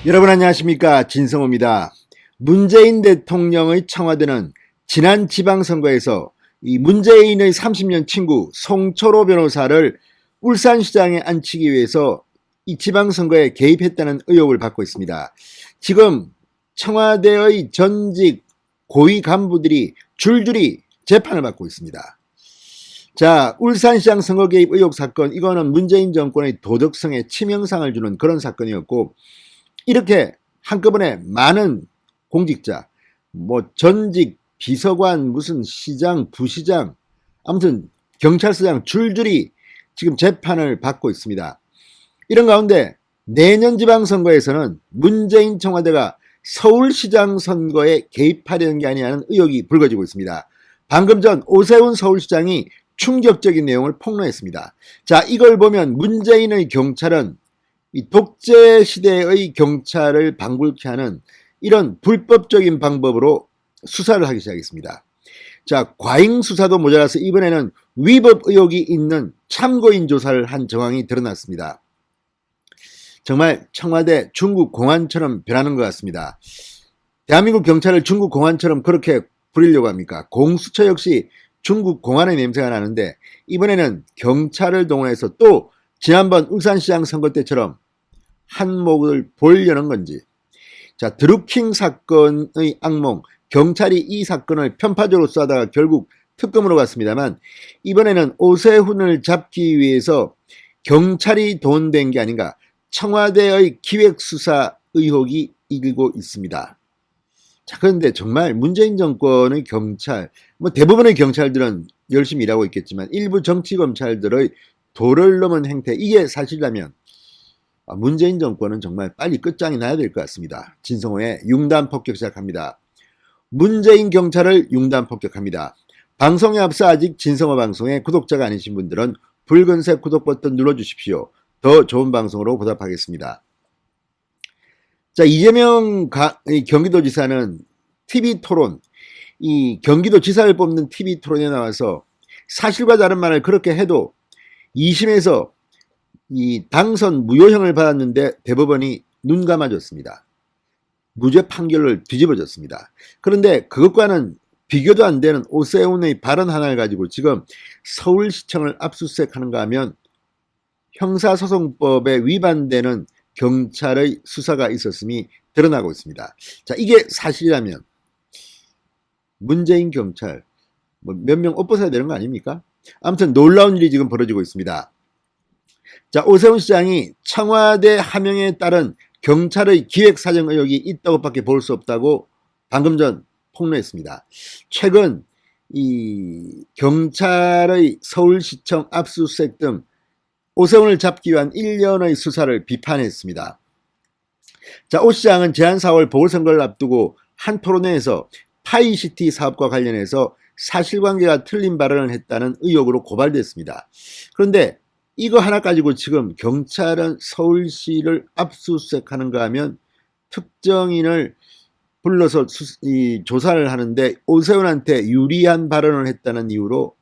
여러분 안녕하십니까, 진성호입니다. 문재인 대통령의 청와대는 지난 지방선거에서 이 문재인의 30년 친구 송철호 변호사를 울산시장에 앉히기 위해서 이 지방선거에 개입했다는 의혹을 받고 있습니다. 지금 청와대의 전직 고위 간부들이 줄줄이 재판을 받고 있습니다. 자, 울산시장 선거 개입 의혹 사건, 이거는 문재인 정권의 도덕성에 치명상을 주는 그런 사건이었고, 이렇게 한꺼번에 많은 공직자, 전직 비서관, 무슨 시장, 부시장, 아무튼 경찰서장 줄줄이 지금 재판을 받고 있습니다. 이런 가운데 내년 지방선거에서는 문재인 청와대가 서울시장 선거에 개입하려는 게 아니냐는 의혹이 불거지고 있습니다. 방금 전 오세훈 서울시장이 충격적인 내용을 폭로했습니다. 자, 이걸 보면 문재인의 경찰은 이 독재 시대의 경찰을 방불케 하는 이런 불법적인 방법으로 수사를 하기 시작했습니다. 자, 과잉 수사도 모자라서 이번에는 위법 의혹이 있는 참고인 조사를 한 정황이 드러났습니다. 정말 청와대 중국 공안처럼 변하는 것 같습니다. 대한민국 경찰을 중국 공안처럼 그렇게 부리려고 합니까? 공수처 역시 중국 공안의 냄새가 나는데, 이번에는 경찰을 동원해서 또 지난번 울산시장 선거 때처럼 한몫을 보려는 건지. 자, 드루킹 사건의 악몽, 경찰이 이 사건을 편파적으로 쏘다가 결국 특검으로 갔습니다만, 이번에는 오세훈을 잡기 위해서 경찰이 동원된 게 아닌가, 청와대의 기획수사 의혹이 일고 있습니다. 자, 그런데 정말 문재인 정권의 경찰, 대부분의 경찰들은 열심히 일하고 있겠지만 일부 정치검찰들의 도를 넘은 행태, 이게 사실이라면 문재인 정권은 정말 빨리 끝장이 나야 될 것 같습니다. 진성호의 융단 폭격 시작합니다. 문재인 경찰을 융단 폭격합니다. 방송에 앞서 아직 진성호 방송의 구독자가 아니신 분들은 붉은색 구독 버튼 눌러주십시오. 더 좋은 방송으로 보답하겠습니다. 자, 이재명 경기도지사는 TV토론, 이 경기도지사를 뽑는 TV토론에 나와서 사실과 다른 말을 그렇게 해도 2심에서 이 당선 무효형을 받았는데 대법원이 눈 감아줬습니다. 무죄 판결을 뒤집어줬습니다. 그런데 그것과는 비교도 안 되는 오세훈의 발언 하나를 가지고 지금 서울시청을 압수수색하는가 하면 형사소송법에 위반되는 경찰의 수사가 있었음이 드러나고 있습니다. 자, 이게 사실이라면 문재인 경찰 몇 명 엎어서야 되는 거 아닙니까? 아무튼 놀라운 일이 지금 벌어지고 있습니다. 자, 오세훈 시장이 청와대 하명에 따른 경찰의 기획사정 의혹이 있다고밖에 볼 수 없다고 방금 전 폭로했습니다. 최근 이 경찰의 서울시청 압수수색 등 오세훈을 잡기 위한 1년의 수사를 비판했습니다. 자, 오 시장은 지난 4월 보궐선거를 앞두고 한 토론회에서 파이시티 사업과 관련해서 사실관계가 틀린 발언을 했다는 의혹으로 고발됐습니다. 그런데 이거 하나 가지고 지금 경찰은 서울시를 압수수색하는가 하면 특정인을 불러서 조사를 하는데 오세훈한테 유리한 발언을 했다는 이유로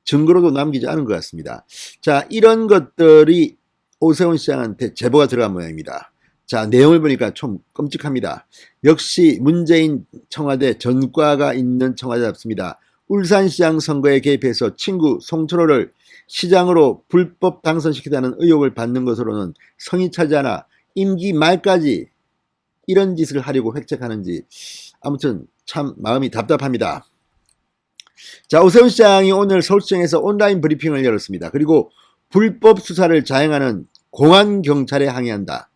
증거로도 남기지 않은 것 같습니다. 자, 이런 것들이 오세훈 시장한테 제보가 들어간 모양입니다. 자, 내용을 보니까 좀 끔찍합니다. 역시 문재인 청와대 전과가 있는 청와대답습니다. 울산시장 선거에 개입해서 친구 송철호를 시장으로 불법 당선시키다는 의혹을 받는 것으로는 성이 차지 않아 임기 말까지 이런 짓을 하려고 획책하는지 아무튼 참 마음이 답답합니다. 자, 오세훈 시장이 오늘 서울시청에서 온라인 브리핑을 열었습니다. 그리고 불법 수사를 자행하는 공안경찰에 항의한다.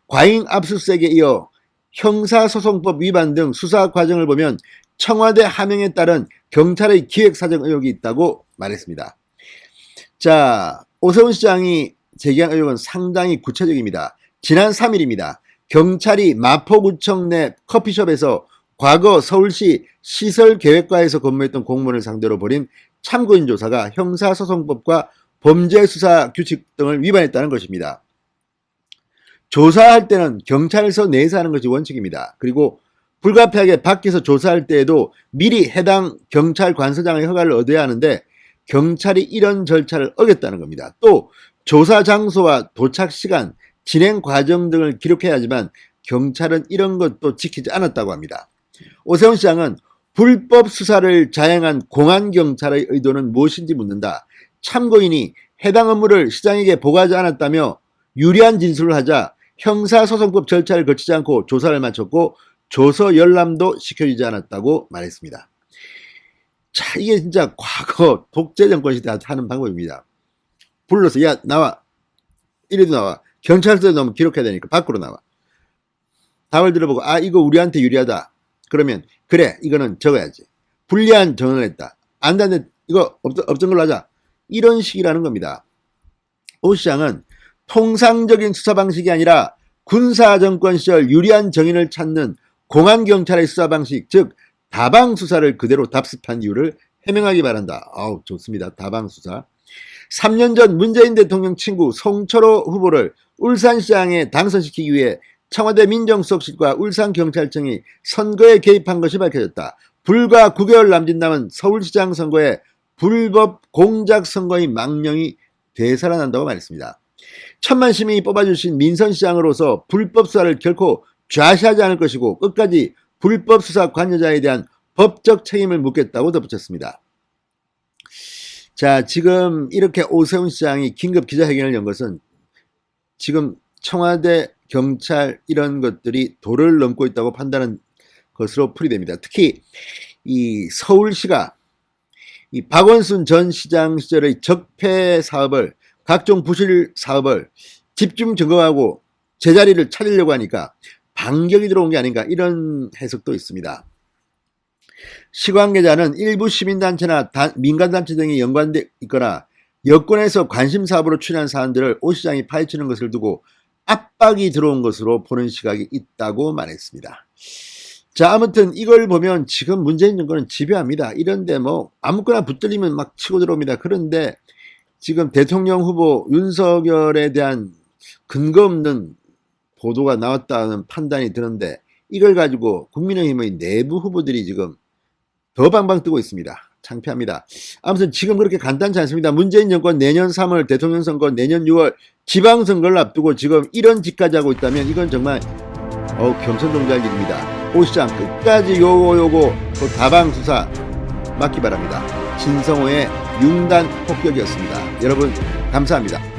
과잉 압수수색에 이어 형사소송법 위반 등 수사 과정을 보면 청와대 하명에 따른 경찰의 기획사정 의혹이 있다고 말했습니다. 자, 오세훈 시장이 제기한 의혹은 상당히 구체적입니다. 지난 3일입니다. 경찰이 마포구청 내 커피숍에서 과거 서울시 시설계획과에서 근무했던 공무원을 상대로 벌인 참고인 조사가 형사소송법과 범죄수사규칙 등을 위반했다는 것입니다. 조사할 때는 경찰서 내에서 하는 것이 원칙입니다. 그리고 불가피하게 밖에서 조사할 때에도 미리 해당 경찰 관서장의 허가를 얻어야 하는데 경찰이 이런 절차를 어겼다는 겁니다. 또 조사 장소와 도착 시간, 진행 과정 등을 기록해야 하지만 경찰은 이런 것도 지키지 않았다고 합니다. 오세훈 시장은 불법 수사를 자행한 공안경찰의 의도는 무엇인지 묻는다. 참고인이 해당 업무를 시장에게 보고하지 않았다며 유리한 진술을 하자 형사소송법 절차를 거치지 않고 조사를 마쳤고 조서 열람도 시켜주지 않았다고 말했습니다. 자, 이게 진짜 과거 독재 정권 시대 하는 방법입니다. 불러서 야 나와, 이래도 나와, 경찰서에 너무 기록해야 되니까 밖으로 나와. 답을 들어보고 아 이거 우리한테 유리하다. 그러면 그래 이거는 적어야지. 불리한 전언을 했다. 안 되는데 이거 없던 걸로 하자. 이런 식이라는 겁니다. 오 시장은 통상적인 수사 방식이 아니라 군사정권 시절 유리한 정인을 찾는 공안경찰의 수사 방식, 즉 다방 수사를 그대로 답습한 이유를 해명하기 바란다. 아우 좋습니다. 다방 수사. 3년 전 문재인 대통령 친구 송철호 후보를 울산시장에 당선시키기 위해 청와대 민정수석실과 울산경찰청이 선거에 개입한 것이 밝혀졌다. 불과 9개월 남짓 남은 서울시장 선거에 불법 공작 선거의 망령이 되살아난다고 말했습니다. 1000만 시민이 뽑아주신 민선시장으로서 불법 수사를 결코 좌시하지 않을 것이고 끝까지 불법 수사 관여자에 대한 법적 책임을 묻겠다고 덧붙였습니다. 자, 지금 이렇게 오세훈 시장이 긴급 기자회견을 연 것은 지금 청와대, 경찰 이런 것들이 도를 넘고 있다고 판단하는 것으로 풀이됩니다. 특히 이 서울시가 이 박원순 전 시장 시절의 적폐 사업을, 각종 부실 사업을 집중 점검하고 제자리를 찾으려고 하니까 반격이 들어온 게 아닌가, 이런 해석도 있습니다. 시관계자는 일부 시민단체나 민간단체 등이 연관되어 있거나 여권에서 관심사업으로 출연한 사안들을 오 시장이 파헤치는 것을 두고 압박이 들어온 것으로 보는 시각이 있다고 말했습니다. 자, 아무튼 이걸 보면 지금 문재인 정권은 집요합니다. 이런데 뭐 아무거나 붙들리면 막 치고 들어옵니다. 그런데 지금 대통령 후보 윤석열에 대한 근거 없는 보도가 나왔다는 판단이 드는데 이걸 가지고 국민의힘의 내부 후보들이 지금 더 방방 뜨고 있습니다. 창피합니다. 아무튼 지금 그렇게 간단치 않습니다. 문재인 정권 내년 3월 대통령 선거, 내년 6월 지방선거를 앞두고 지금 이런 짓까지 하고 있다면 이건 정말 겸손동자할 일입니다. 오 시장 끝까지 요거 그 다방 수사 맡기 바랍니다. 진성호의 융단 폭격이었습니다. 여러분 감사합니다.